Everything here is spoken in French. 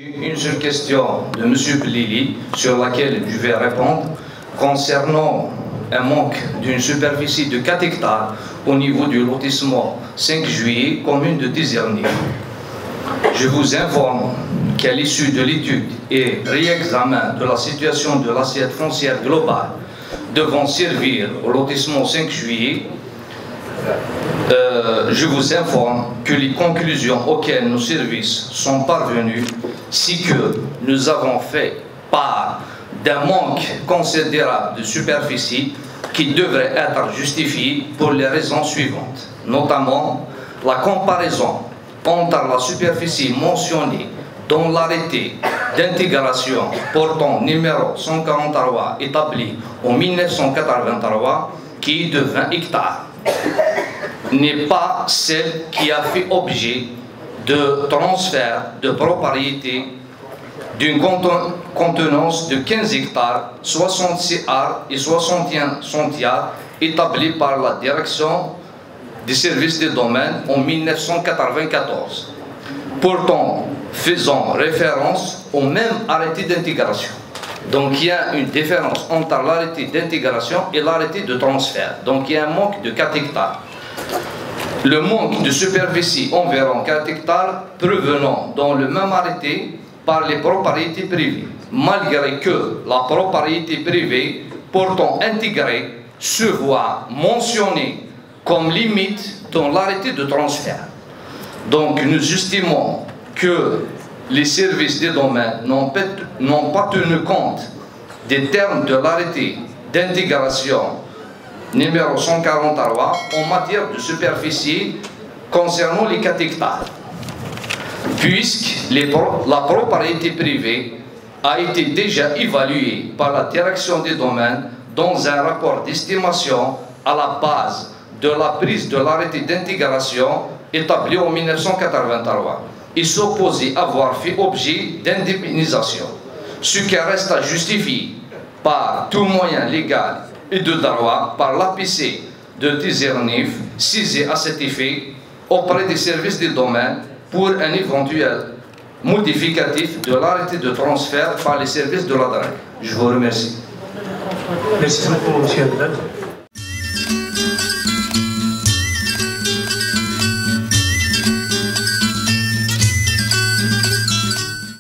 Une seule question de M. Blili sur laquelle je vais répondre concernant un manque d'une superficie de 4 hectares au niveau du lotissement 5 juillet, commune de Tizerni. Je vous informe qu'à l'issue de l'étude et réexamen de la situation de l'assiette foncière globale devant servir au lotissement 5 juillet, je vous informe que les conclusions auxquelles nos services sont parvenus, c'est que nous avons fait part d'un manque considérable de superficie qui devrait être justifié pour les raisons suivantes, notamment la comparaison entre la superficie mentionnée dans l'arrêté d'intégration portant numéro 143 établi en 1983 qui est de 20 hectares n'est pas celle qui a fait objet de transfert de propriété d'une contenance de 15 hectares, 66 arts et 61 centiares établis par la direction des services des domaines en 1994, pourtant faisant référence au même arrêté d'intégration. Donc il y a une différence entre l'arrêté d'intégration et l'arrêté de transfert. Donc il y a un manque de 4 hectares. Le manque de superficie environ 4 hectares provenant dans le même arrêté par les propriétés privées, malgré que la propriété privée pourtant intégrée se voit mentionnée comme limite dans l'arrêté de transfert. Donc nous estimons que les services des domaines n'ont pas tenu compte des termes de l'arrêté d'intégration numéro 143 en matière de superficie concernant les 4 hectares, puisque la propriété privée a été déjà évaluée par la direction des domaines dans un rapport d'estimation à la base de la prise de l'arrêté d'intégration établi en 1983 et supposé avoir fait objet d'indemnisation, ce qui reste à justifier par tout moyen légal et de droit par l'APC de Tizernif, saisi à cet effet auprès des services des domaines pour un éventuel modificatif de l'arrêté de transfert par les services de la DRAC. Je vous remercie. Merci beaucoup, M. Abdel.